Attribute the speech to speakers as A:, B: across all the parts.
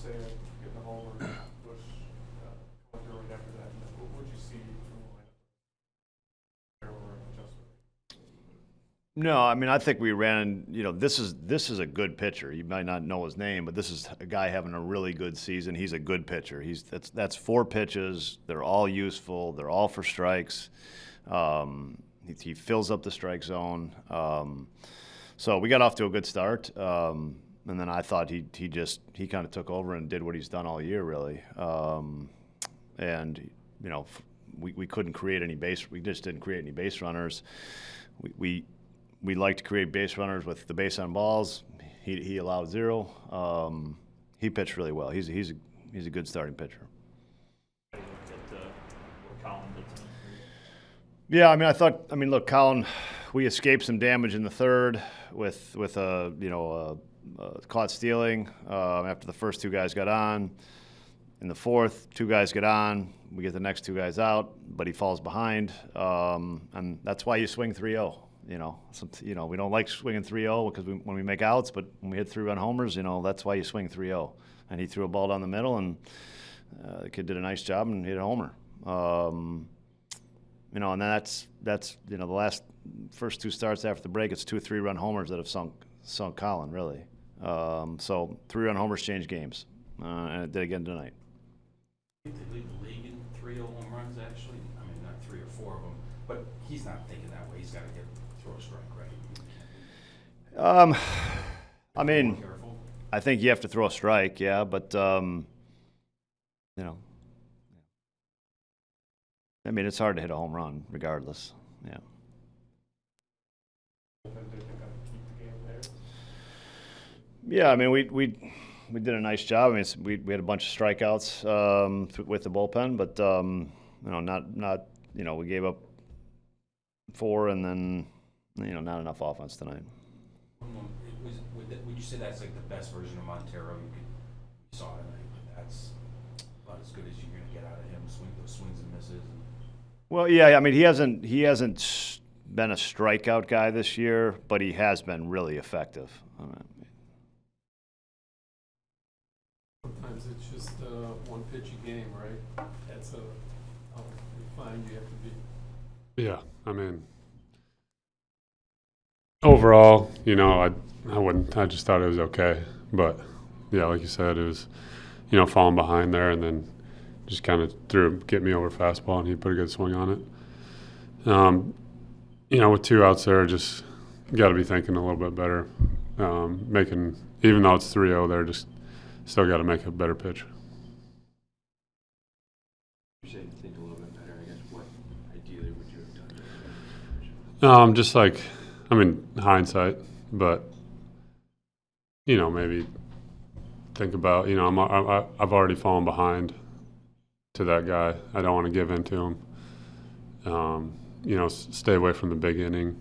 A: Seiya getting the homer, Bush coming through right after that. What would you see from the lineup? Or adjustment?
B: No, I mean I think we ran. This is a good pitcher. You might not know his name, but this is a guy having a really good season. He's a good pitcher. That's 4 pitches. They're all useful. They're all for strikes. He fills up the strike zone. So we got off to a good start. And then I thought he kind of took over and did what he's done all year, really. And we couldn't create any base. We just didn't create any base runners. We like to create base runners with the base on balls. He allowed 0. He pitched really well. He's a good starting pitcher. Yeah, I mean, look, Colin, we escaped some damage in the third with a caught stealing after the first 2 guys got on. In the fourth, 2 guys get on. We get the next 2 guys out, but he falls behind, and that's why you swing 3-0. We don't like swinging 3-0 because when we make outs, but when we hit 3-run homers, that's why you swing 3-0. And he threw a ball down the middle, and the kid did a nice job and hit a homer. And then that's the first 2 starts after the break, it's 2 3-run homers that have sunk Colin, really. So 3-run homers change games, and it did again tonight.
C: I think they lead the league in 3-0 home runs, actually. I mean, not 3 or 4 of them, but he's not thinking that way. He's got to throw a strike, right?
B: I mean, I think you have to throw a strike, yeah, but I mean, it's hard to hit a home run, regardless. Yeah. Yeah, I mean, we did a nice job. I mean, we had a bunch of strikeouts with the bullpen, but not we gave up 4, and then not enough offense tonight.
C: Would you say that's like the best version of Montero you saw tonight? That's about as good as you're going to get out of him. Those swings and misses.
B: Well, yeah, I mean, he hasn't been a strikeout guy this year, but he has been really effective.
A: Sometimes it's just one pitch a game, right? That's how refined you have to be.
D: Yeah, I mean, overall, I wouldn't. I just thought it was okay, but yeah, like you said, it was, falling behind there, and then just kind of get me over fastball, and he put a good swing on it. With 2 outs there, just got to be thinking a little bit better. Even though it's 3-0, they're just still got to make a better pitch.
E: You say think a little bit better. I guess what ideally would you have done?
D: Just hindsight, but maybe think about I've already fallen behind to that guy. I don't want to give in to him. Stay away from the big inning,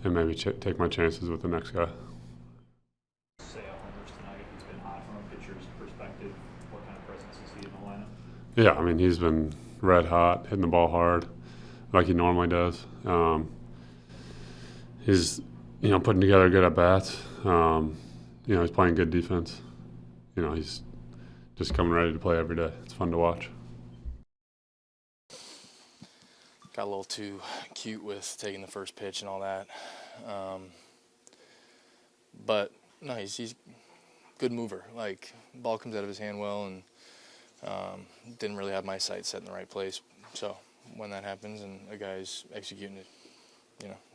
D: and maybe take my chances with the next guy.
F: Seiya homers tonight. He's been hot from a pitcher's perspective. What kind of presence is he in the lineup?
D: Yeah, I mean, he's been red hot, hitting the ball hard, like he normally does. He's putting together good at bats. He's playing good defense. He's just coming ready to play every day. It's fun to watch.
G: Got a little too cute with taking the first pitch and all that. But no, he's a good mover. Like, ball comes out of his hand well, and didn't really have my sights set in the right place. So when that happens and a guy's executing it,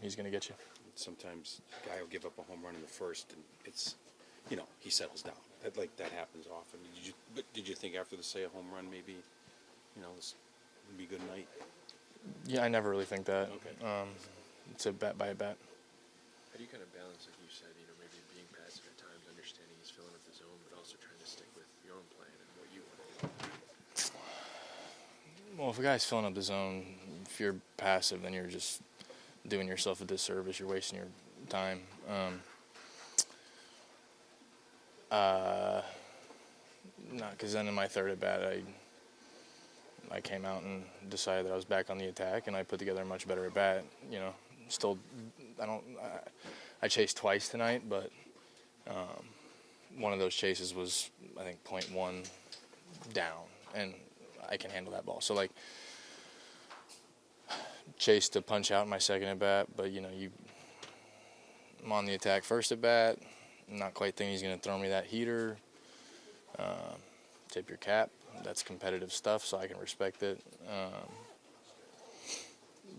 G: he's going to get you.
H: Sometimes a guy will give up a home run in the first, and it's, he settles down. That happens often. Did you think after the Seiya home run maybe, this would be a good night?
G: Yeah, I never really think that.
H: Okay.
G: It's a bat by a bat.
E: How do you kind of balance, like you said, maybe being passive at times, understanding he's filling up the zone, but also trying to stick with your own plan and what you want to do?
G: Well, if a guy's filling up the zone, if you're passive, then you're just doing yourself a disservice. You're wasting your time. Not because then in my third at bat, I came out and decided that I was back on the attack, and I put together a much better at bat. Still, I chased twice tonight, but one of those chases was, I think, 0.1 down, and I can handle that ball. So, like, chase to punch out my second at bat, but, you know, I'm on the attack first at bat. I'm not quite thinking he's going to throw me that heater. Tip your cap. That's competitive stuff, so I can respect it.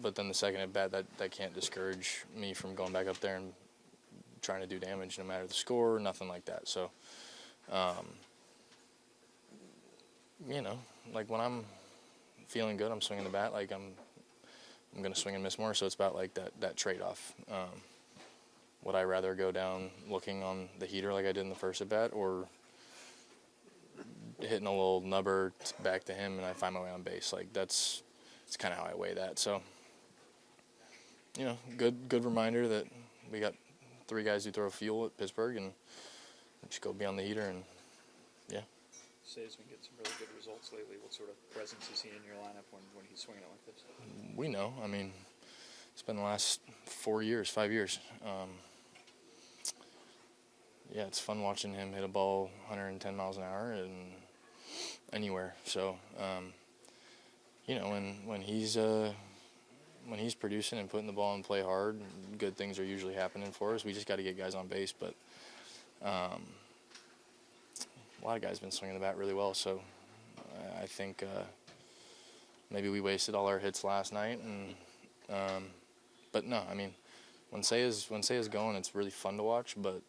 G: But then the second at bat, that can't discourage me from going back up there and trying to do damage, no matter the score, nothing like that. So, you know, like when I'm feeling good, I'm swinging the bat. Like I'm going to swing and miss more. So it's about like that trade-off. Would I rather go down looking on the heater like I did in the first at bat, or hitting a little nubber back to him and I find my way on base? Like it's kind of how I weigh that. So, you know, good reminder that we got 3 guys who throw fuel at Pittsburgh, and just go beyond the heater, and yeah.
F: Seiya's been getting some really good results lately. What sort of presence is he in your lineup when he's swinging it like this?
G: We know. I mean, it's been the last 5 years. Yeah, it's fun watching him hit a ball 110 miles an hour and anywhere. So, you know, when he's producing and putting the ball in play hard, good things are usually happening for us. We just got to get guys on base, but a lot of guys have been swinging the bat really well. So I think maybe we wasted all our hits last night, and but no, I mean, when Seiya's going, it's really fun to watch. But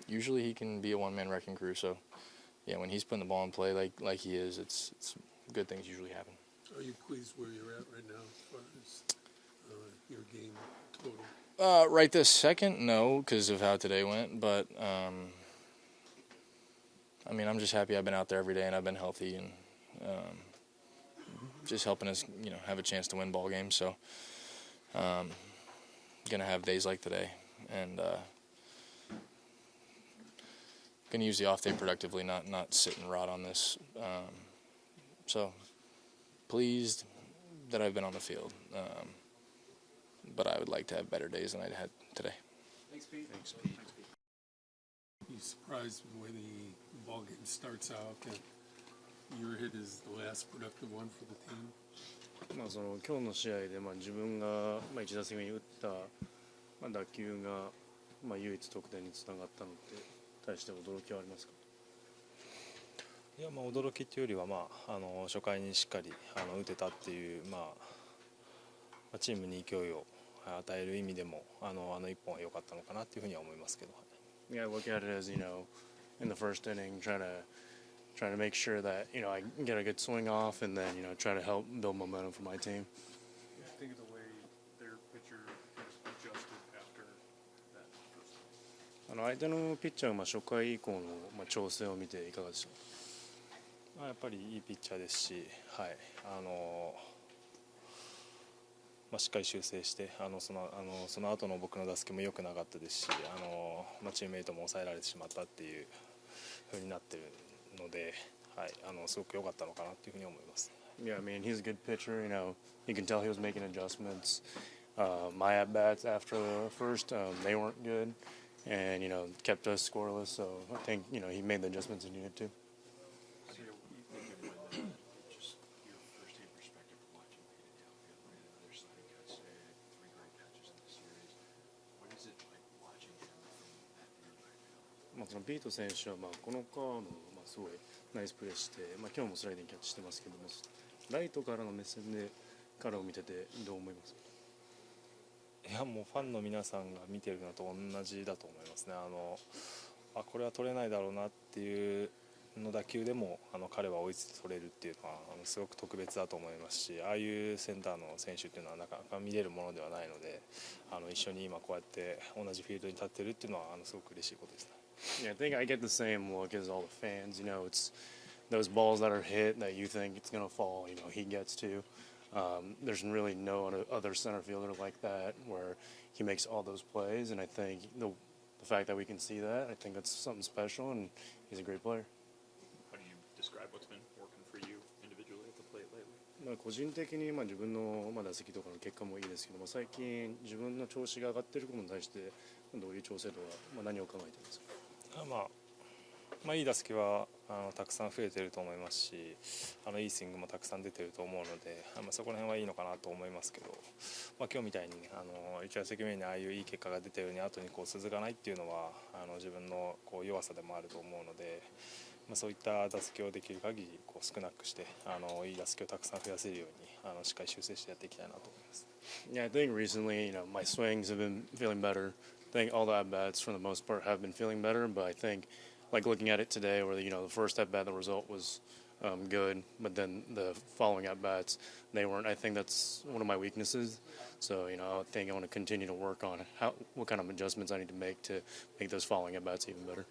G: usually he can be a one-man wrecking crew. So yeah, when he's putting the ball in play like he is, it's good things usually happen.
I: Are you pleased where you're at right now as far as your game total?
G: Right this second, no, because of how today went. But I mean, I'm just happy I've been out there every day and I've been healthy and just helping us, you know, have a chance to win ball games. So gonna have days like today, and gonna use the off day productively, not sit and rot on this. So pleased that I've been on the field, but I would like to have better days than I had today.
A: Thanks, Pete.
C: Thanks, Pete.
I: You surprised with the way the ball game starts out, that your hit is the last productive one for the team?
J: その今日の試合で自分が1打席目に打った打球が唯一得点につながったのって対して驚きはありますか？
K: いや、驚きというよりは、初回にしっかり打てたっていう、チームに勢いを与える意味でも一本は良かったのかなっていうふうには思いますけど。
J: Yeah, I look at it as, you know, in the first inning, trying to make sure that, you know, I get a good swing off, and then, you know, try to help build momentum for my team.
A: I think of the way their pitcher has adjusted after that first time.
J: 相手のピッチャーが初回以降の調整を見ていかがでしょうか？
K: やっぱりいいピッチャーですし、はい、しっかり修正してその後の僕の打席も良くなかったですし、チームメイトも抑えられてしまったっていう風になってるので、はい、すごく良かったのかなっていう風に思います。
J: Yeah, I mean, he's a good pitcher. You know, you can tell he was making adjustments. My at bats after the first, they weren't good, and you know, kept us scoreless. So I think, you know, he made the adjustments he needed to.
E: Just your first-hand perspective of watching Pete in the outfield, right on the other side, got 3 great catches in the series. What is it like watching him from that view right now?
J: そのピート選手はこのカードすごいナイスプレーして、今日もスライディングキャッチしてますけども、ライトからの目線で彼を見ててどう思いますか？
K: いや、もうファンの皆さんが見てるのと同じだと思いますね。これは取れないだろうなっていうの打球でも彼は追いついて取れるっていうのはすごく特別だと思いますし、ああいうセンターの選手っていうのはなかなか見れるものではないので、一緒に今こうやって同じフィールドに立ってるっていうのはすごく嬉しいことですね。
J: Yeah, I think I get the same look as all the fans. You know, it's those balls that are hit that you think it's going to fall, you know, he gets to. There's really no other center fielder like that where he makes all those plays, and I think the fact that we can see that, I think that's something special, and he's a great player.
F: How do you describe what's been working for you individually at the plate lately?
J: 個人的に自分の打席とかの結果もいいですけども、最近自分の調子が上がっていることに対してどういう調整とか何を考えていますか？
K: まあいい打席はたくさん増えていると思いますし、いいスイングもたくさん出ていると思うので、そこら辺はいいのかなと思いますけど、今日みたいに1打席目にああいういい結果が出ているように後に続かないっていうのは自分の弱さでもあると思うので、そういった打席をできる限り少なくしていい打席をたくさん増やせるようにしっかり修正してやっていきたいなと思います。
J: Yeah, I think recently, my swings have been feeling better. I think all the at-bats, for the most part, have been feeling better. But I think, like looking at it today, where the first at-bat, the result was good, but then the following at-bats, they weren't. I think that's one of my weaknesses. So, I think I want to continue to work on what kind of adjustments I need to make those following at-bats even better.